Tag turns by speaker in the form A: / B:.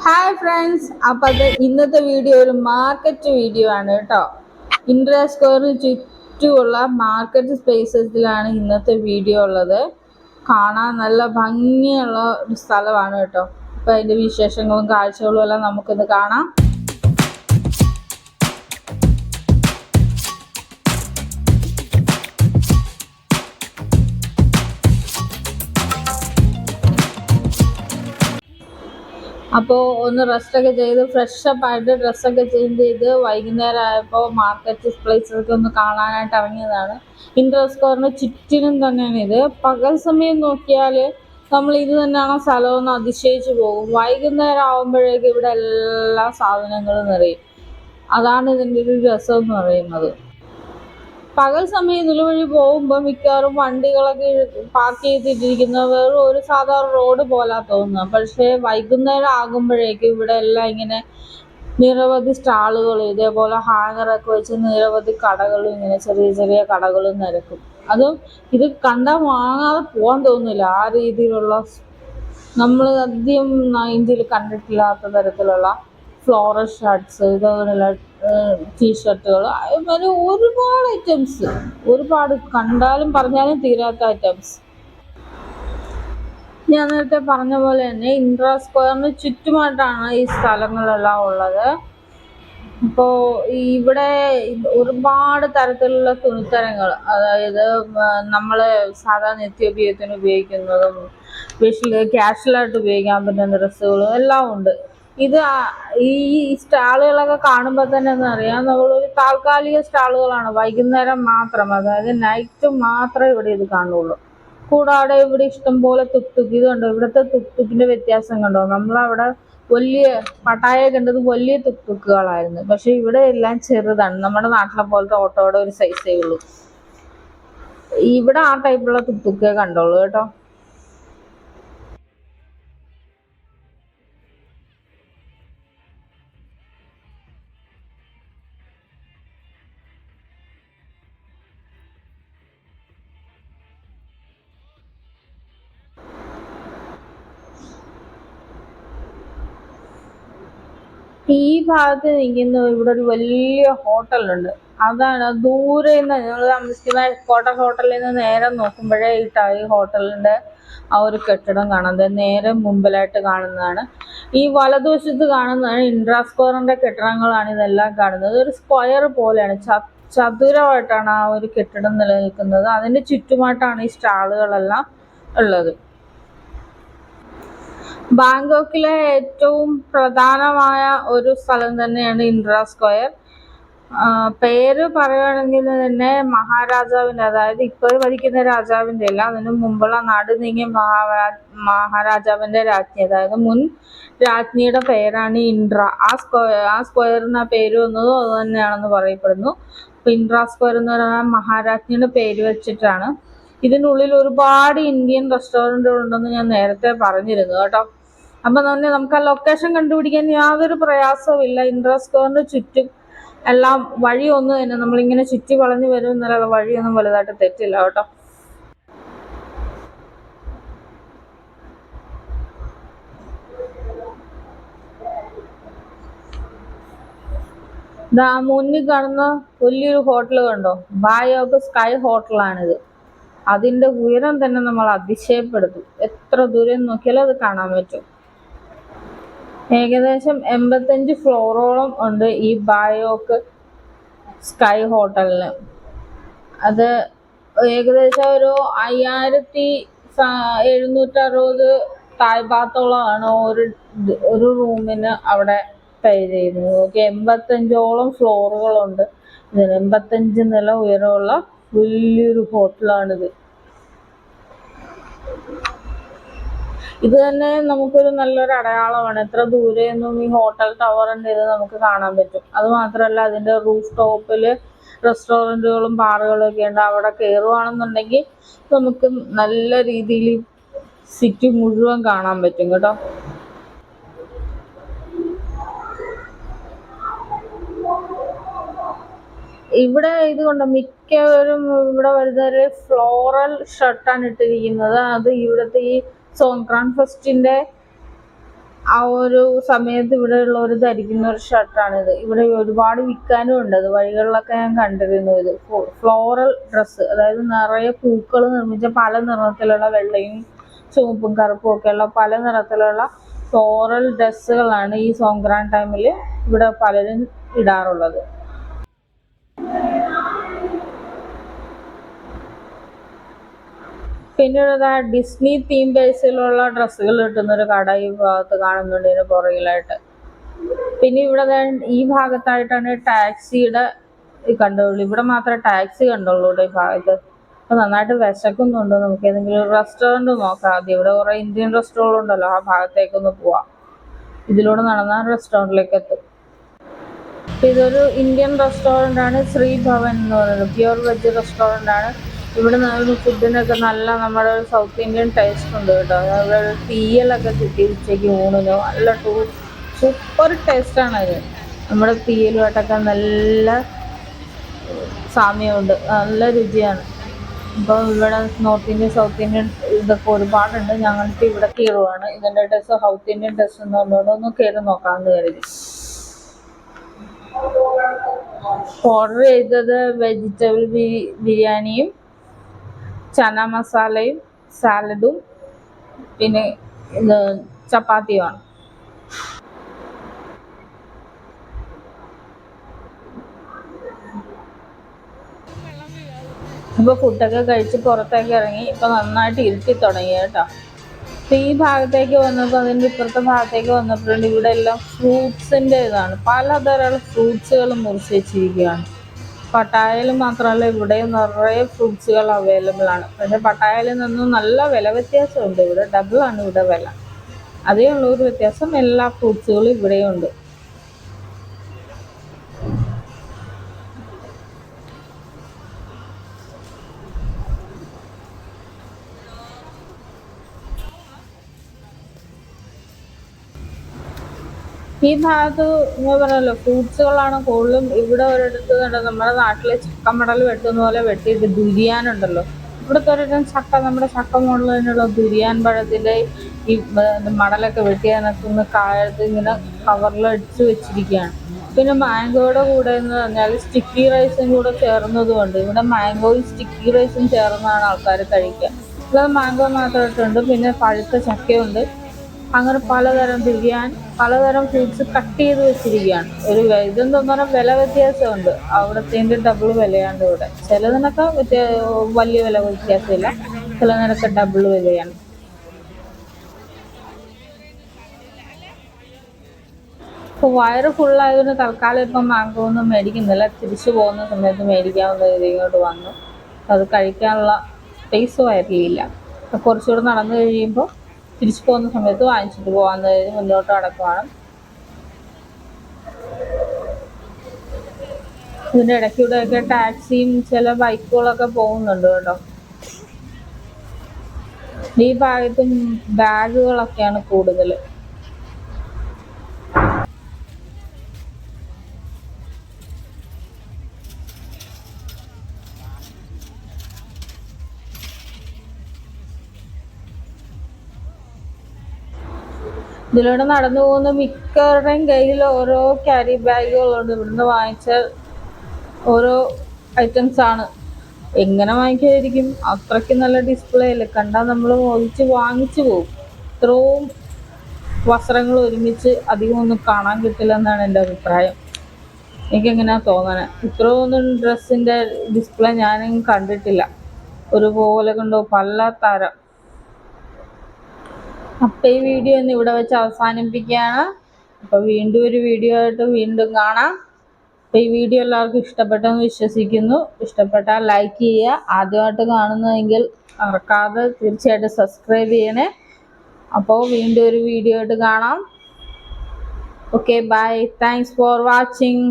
A: Hi friends, അപ്പോൾ ഇന്നത്തെ video ഒരു മാർക്കറ്റ് വീഡിയോ ആണ് കേട്ടോ. ഇന്ദിരാ സ്ക്വയറിന് ചുറ്റുമുള്ള മാർക്കറ്റ് സ്പേസസിലാണ് ഇന്നത്തെ വീഡിയോ ഉള്ളത്. കാണാൻ നല്ല ഭംഗിയുള്ള ഒരു സ്ഥലമാണ് കേട്ടോ. അപ്പോൾ അതിൻ്റെ വിശേഷങ്ങളും കാഴ്ചകളും എല്ലാം നമുക്കിന്ന് കാണാം. അപ്പോൾ ഒന്ന് റെസ്റ്റൊക്കെ ചെയ്ത് ഫ്രഷപ്പ് ആയിട്ട് ഡ്രസ്സൊക്കെ ചേഞ്ച് ചെയ്ത് വൈകുന്നേരം ആയപ്പോൾ മാർക്കറ്റ് പ്ലേസൊക്കെ ഒന്ന് കാണാനായിട്ട് ഇറങ്ങിയതാണ്. ഇന്ദിരാ സ്ക്വയറിന് ചുറ്റിനും തന്നെയാണ് ഇത്. പകൽ സമയം നോക്കിയാൽ നമ്മൾ ഇത് തന്നെയാണ് സ്ഥലമെന്ന് അതിശയിച്ച് പോകും. വൈകുന്നേരം ആകുമ്പോഴേക്കും ഇവിടെ എല്ലാ സാധനങ്ങളും നിറയും. അതാണ് ഇതിൻ്റെ ഒരു രസം എന്ന് പറയുന്നത്. പകൽ സമയം ഇതിലുവഴി പോകുമ്പോൾ മിക്കവാറും വണ്ടികളൊക്കെ പാർക്ക് ചെയ്തിട്ടിരിക്കുന്ന വേറെ ഒരു സാധാരണ റോഡ് പോലെ തോന്നുക. പക്ഷേ വൈകുന്നേരം ആകുമ്പോഴേക്കും ഇവിടെ എല്ലാം ഇങ്ങനെ നിരവധി സ്റ്റാളുകൾ, ഇതേപോലെ ഹാങ്ങറൊക്കെ വെച്ച് നിരവധി കടകളും, ഇങ്ങനെ ചെറിയ ചെറിയ കടകളും നിരക്കും. അതും ഇത് കണ്ടാൽ വാങ്ങാതെ പോകാൻ തോന്നില്ല. ആ രീതിയിലുള്ള നമ്മൾ അധികം ഇന്ത്യയിൽ കണ്ടിട്ടില്ലാത്ത തരത്തിലുള്ള ഫ്ലോറൽ ഷർട്ട്സ്, ഇതുപോലുള്ള ടീഷർട്ടുകൾ, അതുപോലെ ഒരുപാട് ഐറ്റംസ്, ഒരുപാട് കണ്ടാലും പറഞ്ഞാലും തീരാത്ത ഐറ്റംസ്. ഞാൻ നേരത്തെ പറഞ്ഞ പോലെ തന്നെ ഇന്ദിരാ സ്ക്വയറിന് ചുറ്റുമായിട്ടാണ് ഈ സ്ഥലങ്ങളെല്ലാം ഉള്ളത്. ഇപ്പോൾ ഇവിടെ ഒരുപാട് തരത്തിലുള്ള തുണിത്തരങ്ങൾ, അതായത് നമ്മൾ സാധാരണ നിത്യോപയോഗത്തിന് ഉപയോഗിക്കുന്നതും ക്യാഷ്വലായിട്ട് ഉപയോഗിക്കാൻ പറ്റുന്ന ഡ്രസ്സുകളും എല്ലാം ഉണ്ട്. ഇത് ഈ സ്റ്റാളുകളൊക്കെ കാണുമ്പോൾ തന്നെ അറിയാം, നമ്മളൊരു താൽക്കാലിക സ്റ്റാളുകളാണ്. വൈകുന്നേരം മാത്രം, അതായത് നൈറ്റ് മാത്രമേ ഇവിടെ ഇത് കാണുള്ളൂ. കൂടാതെ ഇവിടെ ഇഷ്ടംപോലെ തുക്തുക്ക്, ഇതുണ്ടോ ഇവിടുത്തെ തുക്തുക്കിന്റെ വ്യത്യാസം കണ്ടോ? നമ്മളവിടെ വലിയ പട്ടായ കണ്ടത് വലിയ തുക്തുക്കുകളായിരുന്നു, പക്ഷെ ഇവിടെ എല്ലാം ചെറുതാണ്. നമ്മുടെ നാട്ടിലെ പോലത്തെ ഓട്ടോയുടെ ഒരു സൈസേ ഉള്ളൂ. ഇവിടെ ആ ടൈപ്പുള്ള തുക്തുക്കേ കണ്ടോളൂ കേട്ടോ. ഈ ഭാഗത്ത് നിൽക്കുന്ന ഇവിടെ ഒരു വലിയ ഹോട്ടലുണ്ട്. അതാണ് ദൂരെ നിന്ന് ഞങ്ങൾ താമസിക്കുന്ന കോട്ട ഹോട്ടലിൽ നിന്ന് നേരെ നോക്കുമ്പോഴേ ഈ ഹോട്ടലിൻ്റെ ആ ഒരു കെട്ടിടം കാണുന്നത് നേരെ മുമ്പിലായിട്ട് കാണുന്നതാണ്. ഈ വലതുവശത്ത് കാണുന്നതാണ് ഇന്ദിരാ സ്ക്വയറിൻ്റെ കെട്ടിടങ്ങളാണ് ഇതെല്ലാം കാണുന്നത്. ഒരു സ്ക്വയർ പോലെയാണ്, ചതുരമായിട്ടാണ് ആ ഒരു കെട്ടിടം നിലനിൽക്കുന്നത്. അതിൻ്റെ ചുറ്റുമായിട്ടാണ് ഈ സ്റ്റാളുകളെല്ലാം ഉള്ളത്. ബാങ്കോക്കിലെ ഏറ്റവും പ്രധാനമായ ഒരു സ്ഥലം തന്നെയാണ് ഇന്ദിരാ സ്ക്വയർ. പേര് പറയുകയാണെങ്കിൽ തന്നെ മഹാരാജാവിൻ്റെ, അതായത് ഇപ്പോൾ ഭരിക്കുന്ന രാജാവിൻ്റെ അല്ല, അതിനു മുമ്പുള്ള നാട് നീങ്ങിയ മഹാരാജാവിൻ്റെ രാജ്ഞി, അതായത് മുൻ രാജ്ഞിയുടെ പേരാണ് ഇൻട്ര. ആ സ്ക്വയറിന് ആ പേര് വന്നതും അത് തന്നെയാണെന്ന് പറയപ്പെടുന്നു. അപ്പോൾ ഇന്ദിരാ സ്ക്വയർ എന്ന് പറയുന്ന മഹാരാജ്ഞിയുടെ പേര് വെച്ചിട്ടാണ്. ഇതിനുള്ളിൽ ഒരുപാട് ഇന്ത്യൻ റെസ്റ്റോറൻറ്റുകൾ ഉണ്ടെന്ന് ഞാൻ നേരത്തെ പറഞ്ഞിരുന്നു കേട്ടോ. അപ്പം തന്നെ നമുക്ക് ആ ലൊക്കേഷൻ കണ്ടുപിടിക്കാൻ യാതൊരു പ്രയാസവും ഇല്ല. ഇന്ദിരാ സ്ക്വയറിന് ചുറ്റും എല്ലാം വഴിയൊന്നും തന്നെ, നമ്മളിങ്ങനെ ചുറ്റി വളഞ്ഞു വരും എന്നല്ലാതെ വഴിയൊന്നും വലുതായിട്ട് തെറ്റില്ല കേട്ടോ. മുന്നിൽ കാണുന്ന വലിയൊരു ഹോട്ടൽ കണ്ടോ? ബായോക്ക് സ്കൈ ഹോട്ടലാണിത്. അതിൻ്റെ ഉയരം തന്നെ നമ്മൾ അതിശയപ്പെടുത്തും. എത്ര ദൂരം നോക്കിയാലും അത് കാണാൻ പറ്റും. ഏകദേശം 85 ഫ്ലോറോളം ഉണ്ട് ഈ ബായോക്ക് സ്കൈ ഹോട്ടലിന്. അത് ഏകദേശം ഒരു 5760 താഴ്ഭാഗത്തോളമാണ് ഒരു റൂമിന് അവിടെ പേ ചെയ്യുന്നത്. ഓക്കെ, 85ഓളം ഫ്ലോറുകളുണ്ട് ഇതിന്. 85 നില ഉയരമുള്ള വലിയൊരു ഹോട്ടലാണിത്. ഇത് തന്നെ നമുക്കൊരു നല്ലൊരു അടയാളമാണ്. എത്ര ദൂരെയൊന്നും ഈ ഹോട്ടൽ ടവറിൻ്റെ ഇത് നമുക്ക് കാണാൻ പറ്റും. അതുമാത്രമല്ല, അതിൻ്റെ റൂഫ് ടോപ്പിൽ റെസ്റ്റോറൻറ്റുകളും ബാറുകളും ഒക്കെ ഉണ്ട്. അവിടെ കയറുകയാണെന്നുണ്ടെങ്കിൽ നമുക്ക് നല്ല രീതിയിൽ സിറ്റി മുഴുവൻ കാണാൻ പറ്റും കേട്ടോ. ഇവിടെ ഇത് കൊണ്ട് മിക്കവരും ഇവിടെ വരുന്നവര് ഫ്ലോറൽ ഷർട്ടാണ് ഇട്ടിരിക്കുന്നത്. അത് ഇവിടുത്തെ ഈ സോങ്ക്രാൻ ഫെസ്റ്റിൻ്റെ ആ ഒരു സമയത്ത് ഇവിടെ ഉള്ളവർ ധരിക്കുന്ന ഒരു ഷർട്ടാണിത്. ഇവിടെ ഒരുപാട് വിൽക്കാനും ഉണ്ട്. അത് വഴികളിലൊക്കെ ഞാൻ കണ്ടിരുന്നു. ഇത് ഫ്ലോറൽ ഡ്രസ്സ്, അതായത് നിറയെ പൂക്കൾ നിർമ്മിച്ച പല നിറത്തിലുള്ള വെള്ളയും ചുവപ്പും കറുപ്പും ഒക്കെയുള്ള പല നിറത്തിലുള്ള ഫ്ലോറൽ ഡ്രസ്സുകളാണ് ഈ സോങ്ക്രാൻ ടൈമിൽ ഇവിടെ പലരും ഇടാറുള്ളത്. പിന്നീട് ഡിസ്നി തീം ബേസിലുള്ള ഡ്രസ്സുകൾ കിട്ടുന്നൊരു കട ഈ ഭാഗത്ത് കാണുന്നുണ്ട്, ഇതിന് പുറകിലായിട്ട്. പിന്നെ ഇവിടെ ഈ ഭാഗത്തായിട്ടാണ് ടാക്സിയുടെ കണ്ടുള്ളൂ. ഇവിടെ മാത്രമേ ടാക്സി കണ്ടുള്ളൂ ഇവിടെ ഈ ഭാഗത്ത്. അപ്പോൾ നന്നായിട്ട് വിശക്കുന്നുണ്ട്. നമുക്ക് ഏതെങ്കിലും റെസ്റ്റോറൻറ്റ് നോക്കാം ആദ്യം. ഇവിടെ കുറേ ഇന്ത്യൻ റെസ്റ്റോറൻറ്റ് ഉണ്ടല്ലോ, ആ ഭാഗത്തേക്കൊന്ന് പോവാം. ഇതിലൂടെ നടന്നാൽ റെസ്റ്റോറൻറ്റിലേക്ക് എത്തും. ഇതൊരു ഇന്ത്യൻ റെസ്റ്റോറൻ്റ് ആണ്, ശ്രീ ഭവൻ എന്ന് പറയുന്നത്. പ്യുവർ വെജ് റെസ്റ്റോറൻ്റ് ആണ്. ഇവിടെ നിന്ന് ഫുഡിനൊക്കെ നല്ല നമ്മുടെ സൗത്ത് ഇന്ത്യൻ ടേസ്റ്റ് ഉണ്ട് കേട്ടോ. ഇവിടെ തീയലൊക്കെ കിട്ടി ഉച്ചയ്ക്ക് ഊണിന്. നല്ല സൂപ്പർ ടേസ്റ്റാണ് അത്. നമ്മുടെ തീയലുമായിട്ടൊക്കെ നല്ല സാമ്യമുണ്ട്, നല്ല രുചിയാണ്. അപ്പോൾ ഇവിടെ നോർത്ത് ഇന്ത്യൻ സൗത്ത് ഇന്ത്യൻ ഇതൊക്കെ ഒരുപാടുണ്ട്. ഞങ്ങൾക്ക് ഇവിടെ കയറുവാണ്. ഇതിൻ്റെ ടേസ്റ്റ് സൗത്ത് ഇന്ത്യൻ ടേസ്റ്റ് എന്ന് പറഞ്ഞുകൊണ്ട് ഒന്ന് കയറി നോക്കാമെന്ന് കരുതി. ഓർഡർ ചെയ്തത് വെജിറ്റബിൾ ബിരിയാണിയും ചന മസാലയും സാലഡും പിന്നെ ചപ്പാത്തിയുമാണ്. ഇപ്പോൾ ഫുഡൊക്കെ കഴിച്ച് പുറത്തേക്ക് ഇറങ്ങി. ഇപ്പോൾ നന്നായിട്ട് ഇരുട്ടി തുടങ്ങി കേട്ടോ. അപ്പോൾ ഈ ഭാഗത്തേക്ക് വന്നപ്പോൾ അതിൻ്റെ ഇപ്പുറത്തെ ഭാഗത്തേക്ക് വന്നപ്പോഴുണ്ട് ഇവിടെ എല്ലാം ഫ്രൂട്ട്സിൻ്റെ ഇതാണ്. പലതരം ഫ്രൂട്ട്സുകൾ മുറിച്ച് വെച്ചിരിക്കുകയാണ്. പട്ടായയിൽ മാത്രമല്ല, ഇവിടെയും നിറയെ ഫ്രൂട്ട്സുകൾ അവൈലബിൾ ആണ്. പക്ഷേ പട്ടായയിൽ നിന്നും നല്ല വില വ്യത്യാസമുണ്ട്. ഇവിടെ ഡബിളാണ് ഇവിടെ വില. അതേ ഉള്ളൊരു വ്യത്യാസം, എല്ലാ ഫ്രൂട്ട്സുകളും ഇവിടെയും ഉണ്ട്. ഈ ഭാഗത്ത് ഞാൻ പറഞ്ഞല്ലോ ഫ്രൂട്ട്സുകളാണ് കൂടുതലും. ഇവിടെ ഒരിടത്ത് നമ്മുടെ നാട്ടിലെ ചക്കമടൽ വെട്ടുന്ന പോലെ വെട്ടിയിട്ട് ദുരിയാൻ ഉണ്ടല്ലോ, ഇവിടുത്തെ ഒരിടം ചക്ക, നമ്മുടെ ചക്ക മോഡൽ തന്നെയുള്ള ദുരിയാൻ പഴത്തിൻ്റെ ഈ മടലൊക്കെ വെട്ടി അതിനകത്തുനിന്ന് കാലത്ത് ഇങ്ങനെ കവറിൽ അടിച്ച് വെച്ചിരിക്കുകയാണ്. പിന്നെ മാംഗോയുടെ കൂടെ എന്ന് പറഞ്ഞാൽ സ്റ്റിക്കി റൈസും കൂടെ ചേർന്നതുകൊണ്ട് ഇവിടെ മാംഗോയും സ്റ്റിക്കി റൈസും ചേർന്നാണ് ആൾക്കാർ കഴിക്കുക. അല്ലാതെ മാംഗോ മാത്രമായിട്ടുണ്ട്. പിന്നെ പഴുത്ത ചക്കയുണ്ട്. അങ്ങനെ പലതരം ദുരിയാൻ, പലതരം ഫ്രൂട്ട്സ് കട്ട് ചെയ്ത് വെച്ചിരിക്കുകയാണ്. ഇതെന്ന് പറഞ്ഞാൽ വില വ്യത്യാസമുണ്ട്. അവിടത്തേൻ്റെ ഡബിൾ വിലയാണ് ഇവിടെ. ചിലതിനൊക്കെ വലിയ വില വ്യത്യാസമില്ല, ചിലതിനൊക്കെ ഡബിൾ വിലയാണ്. ഇപ്പോൾ വയറ് ഫുള്ളായതുകൊണ്ട് തൽക്കാലം ഇപ്പം മാംഗോ ഒന്നും മേടിക്കുന്നില്ല. തിരിച്ചു പോകുന്ന സമയത്ത് മേടിക്കാവുന്ന ഇങ്ങോട്ട് വന്നു. അത് കഴിക്കാനുള്ള സ്പേസ് വയറിലില്ല. അപ്പോൾ കുറച്ചുകൂടെ നടന്നു കഴിയുമ്പോൾ തിരിച്ചു പോകുന്ന സമയത്ത് വാങ്ങിച്ചിട്ട് പോകാമെന്ന് കരുതി മുന്നോട്ട് നടക്കുവാണ്. ഇതിൻ്റെ ഇടയ്ക്കൂടെയൊക്കെ ടാക്സിയും ചില ബൈക്കുകളൊക്കെ പോകുന്നുണ്ട് കേട്ടോ. ഈ ഭാഗത്തും ബാഗുകളൊക്കെയാണ് കൂടുതൽ. ഇതിലൂടെ നടന്നു പോകുന്ന മിക്കവരുടെയും കയ്യിൽ ഓരോ ക്യാരി ബാഗുകളുണ്ട്. ഇവിടുന്ന് വാങ്ങിച്ച ഓരോ ഐറ്റംസാണ്. എങ്ങനെ വാങ്ങിക്കാതിരിക്കും? അത്രയ്ക്ക് നല്ല ഡിസ്പ്ലേ അല്ലേ, കണ്ടാൽ നമ്മൾ ഒഴിച്ച് വാങ്ങിച്ചു പോകും. ഇത്രയും വസ്ത്രങ്ങൾ ഒരുമിച്ച് അധികം ഒന്നും കാണാൻ കിട്ടില്ല എന്നാണ് എൻ്റെ അഭിപ്രായം. എനിക്കെങ്ങനെയാണ് തോന്നണത്, ഇത്രയൊന്നും ഡ്രസ്സിൻ്റെ ഡിസ്പ്ലേ ഞാനും കണ്ടിട്ടില്ല. ഒരുപോലെ കണ്ടോ, പല തരം. അപ്പോൾ ഈ വീഡിയോ ഒന്ന് ഇവിടെ വെച്ച് അവസാനിപ്പിക്കുകയാണ്. അപ്പോൾ വീണ്ടും ഒരു വീഡിയോ ആയിട്ട് വീണ്ടും കാണാം. അപ്പോൾ ഈ വീഡിയോ എല്ലാവർക്കും ഇഷ്ടപ്പെട്ടെന്ന് വിശ്വസിക്കുന്നു. ഇഷ്ടപ്പെട്ടാൽ ലൈക്ക് ചെയ്യുക. ആദ്യമായിട്ട് കാണുന്നതെങ്കിൽ മറക്കാതെ തീർച്ചയായിട്ടും സബ്സ്ക്രൈബ് ചെയ്യണേ. അപ്പോൾ വീണ്ടും ഒരു വീഡിയോ ആയിട്ട് കാണാം. Okay, bye. Thanks for watching.